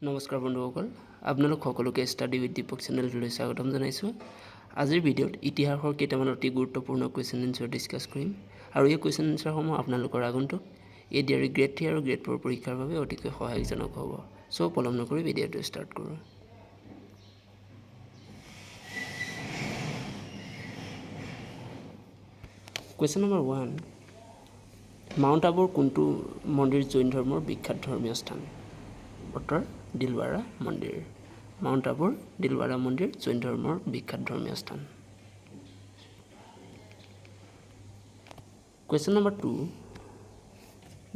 নমস্কাৰ বন্ধুসকল, আপোনালোক সকলোকে ষ্টাডি উইথ দীপক চেনেলটোলৈ স্বাগতম জনাইছোঁ। আজিৰ ভিডিঅ'ত ইতিহাসৰ কেইটামান অতি গুৰুত্বপূৰ্ণ কুৱেশ্যন এনচাৰ ডিছকাছ কৰিম আৰু এই কুৱেশ্যন এনচাৰসমূহ আপোনালোকৰ আগন্তুক ADRE গ্ৰেড 3 আৰু গ্ৰেড 4 পৰীক্ষাৰ বাবে অতিকৈ সহায়কজনক হ'ব। চ' পলম নকৰি ভিডিঅ'টো ষ্টাৰ্ট কৰোঁ। কুৱেশ্যন নম্বৰ 1, মাউণ্ট আবুৰ কোনটো মন্দিৰ জৈন ধৰ্মৰ বিখ্যাত ধৰ্মীয় স্থান? উত্তৰ দিলৱাৰা মন্দিৰ। মাউণ্ট আবুৰ দিলৱাৰা মন্দিৰ জৈন ধৰ্মৰ বিখ্যাত ধৰ্মীয় স্থান। কুৱেশ্যন নম্বৰ 2,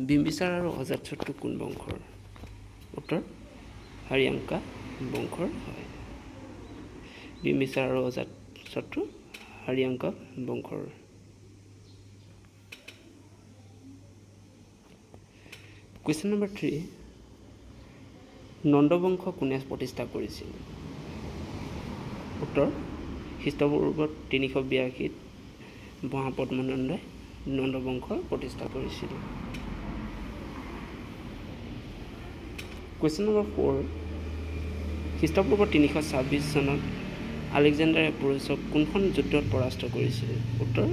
বিম্বিছাৰ আৰু অজাতশত্ৰু কোন বংশৰ? উত্তৰ হাৰিয়াংকা বংশৰ হয়। বিম্বিছাৰ আৰু অজাতশত্ৰু হাৰিয়াংকা বংশৰ। কুৱেশ্যন নম্বৰ 3, নন্দবংশ কোনে প্ৰতিষ্ঠা কৰিছিল? উত্তৰ খ্ৰীষ্টপূৰ্বত 382 মহাপদ্মনন্দই নন্দবংশ প্ৰতিষ্ঠা কৰিছিল। কুৱেশ্যন নম্বৰ 4, খ্ৰীষ্টপূৰ্ব 326 চনত আলেকজেণ্ডাৰে পুৰুষক কোনখন যুদ্ধত পৰাস্ত কৰিছিল? উত্তৰ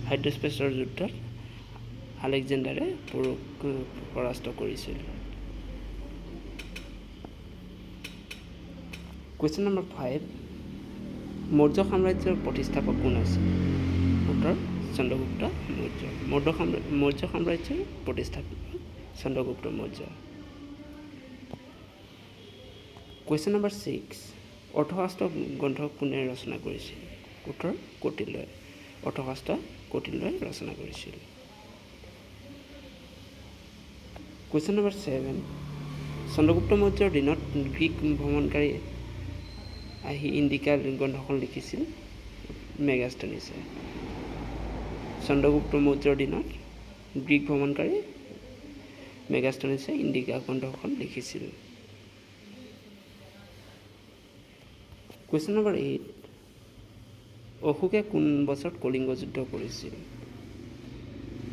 হাইড্ৰস্পেচৰ যুদ্ধত আলেকজেণ্ডাৰে পুৰুষক পৰাস্ত কৰিছিল। কুৱেশ্যন নম্বৰ 5, মৌৰ্য সাম্ৰাজ্যৰ প্ৰতিষ্ঠাপক কোন আছিল? উত্তৰ চন্দ্ৰগুপ্ত মৌৰ্য। মৌৰ্য সাম্ৰাজ্যৰ প্ৰতিষ্ঠাপক চন্দ্ৰগুপ্ত মৌৰ্য। কুৱেশ্যন নম্বৰ 6, অৰ্থশাস্ত্ৰ গ্ৰন্থ কোনে ৰচনা কৰিছিল? উত্তৰ কৌটিল্যই। অৰ্থশাস্ত্ৰ কৌটিল্যই ৰচনা কৰিছিল। কুৱেশ্যন নম্বৰ 7, চন্দ্ৰগুপ্ত মৌৰ্যৰ দিনত গ্ৰীক ভ্ৰমণকাৰী আহি ইণ্ডিকা গ্ৰন্থখন লিখিছিল মেগাস্থনিছে। চন্দ্ৰগুপ্ত মৌৰ্যৰ দিনত গ্ৰীক ভ্ৰমণকাৰী মেগাস্থনিছে ইণ্ডিকা গ্ৰন্থখন লিখিছিল। কুৱেশ্যন নম্বৰ 8, অশোকে কোন বছৰত কলিংগ যুদ্ধ কৰিছিল?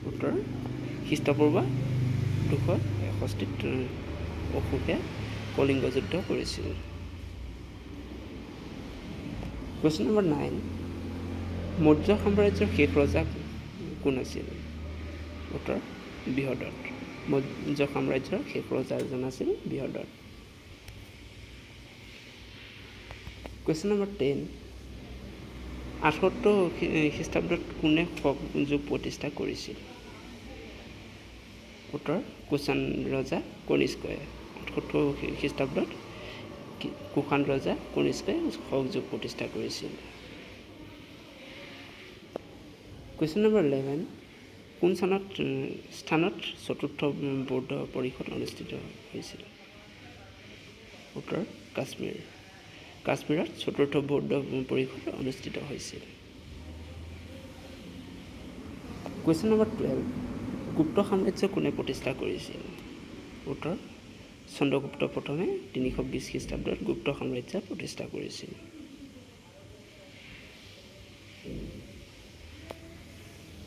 উত্তৰ খ্ৰীষ্টপূৰ্ব 261 অশোকে কলিংগ যুদ্ধ কৰিছিল। কুৱেশ্যন নম্বৰ 9, মৌৰ্য সাম্ৰাজ্যৰ শেষ ৰজা কোন আছিল? উত্তৰ বৃহদত্ত। মৌৰ্য সাম্ৰাজ্যৰ শেষ ৰজা এজন আছিল বৃহদত্ত। কুৱেশ্যন নম্বৰ 10, 78 খ্ৰীষ্টাব্দত কোনে শক যুগ প্ৰতিষ্ঠা কৰিছিল? উত্তৰ কুষাণ ৰজা কনিষ্কই। 78 খ্ৰীষ্টাব্দত কুষাণ ৰজা কনিষ্কই শক যুগ প্ৰতিষ্ঠা কৰিছিল। কুৱেশ্যন নম্বৰ 11, কোন স্থানত চতুৰ্থ বৌদ্ধ পৰিষদ অনুষ্ঠিত হৈছিল? উত্তৰ কাশ্মীৰ। কাশ্মীৰত চতুৰ্থ বৌদ্ধ পৰিষদ অনুষ্ঠিত হৈছিল। কুৱেশ্যন নম্বৰ 12, গুপ্ত সাম্ৰাজ্য কোনে প্ৰতিষ্ঠা কৰিছিল? উত্তৰ চন্দ্ৰগুপ্ত প্ৰথমে 320 খ্ৰীষ্টাব্দত গুপ্ত সাম্ৰাজ্য প্ৰতিষ্ঠা কৰিছিল।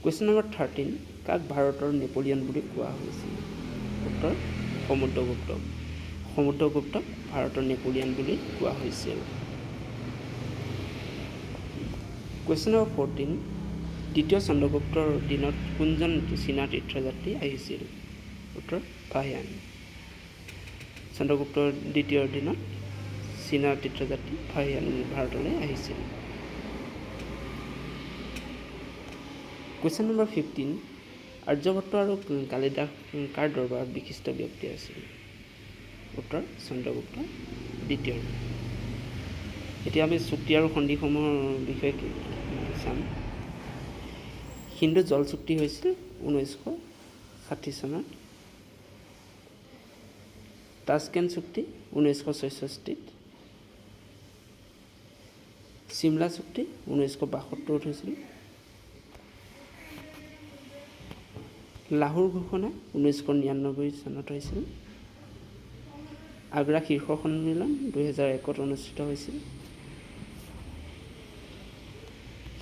কুৱেশ্যন নম্বৰ 13, কাক ভাৰতৰ নেপোলিয়ন বুলি কোৱা হৈছিল? উত্তৰ সমুদ্ৰগুপ্তক। সমুদ্ৰগুপ্তক ভাৰতৰ নেপোলিয়ন বুলি কোৱা হৈছিল। কুৱেশ্যন নম্বৰ 14, দ্বিতীয় চন্দ্ৰগুপ্তৰ দিনত কোনজন চীনা তীৰ্থযাত্ৰী আহিছিল? উত্তৰ ফাহিয়ান। চন্দ্ৰগুপ্তৰ দ্বিতীয়ৰ দিনত চীনা তীৰ্থযাত্ৰী ফাহিয়ান ভাৰতলৈ আহিছিল। কুৱেশ্যন নম্বৰ 15, আৰ্যভট্ট আৰু কালিদাস কাৰ দৰবাৰত বিশিষ্ট ব্যক্তি আছিল? উত্তৰ চন্দ্ৰগুপ্ত দ্বিতীয়। এতিয়া আমি চুক্তি আৰু সন্ধিসমূহৰ বিষয়ে চাম। সিন্ধু জল চুক্তি হৈছিল 1960 চনত। তাছকেণ্ট চুক্তি 1966। চিমলা চুক্তি 1972 হৈছিল। লাহোৰ ঘোষণা 1999 চনত হৈছিল। আগ্ৰা শীৰ্ষ সন্মিলন 2001 অনুষ্ঠিত হৈছিল।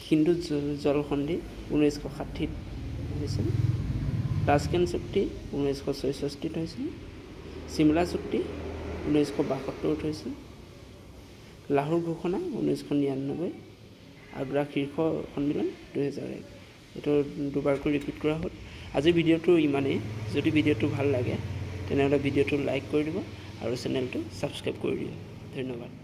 সিন্ধু জল সন্ধি 1960 হৈছিল। তাছকেণ্ট চুক্তি 1966 হৈছিল। চিমলা চুক্তি 1972 হৈছিল, লাহোৰ ঘোষণা 1999, আগ্ৰা শীৰ্ষ সন্মিলন 2001। এইটো দুবাৰকৈ ৰিপিট কৰা হ'ল। আজিৰ ভিডিঅ'টো ইমানেই। যদি ভিডিঅ'টো ভাল লাগে তেনেহ'লে ভিডিঅ'টো লাইক কৰি দিব আৰু চেনেলটো ছাবস্ক্ৰাইব কৰি দিব। ধন্যবাদ।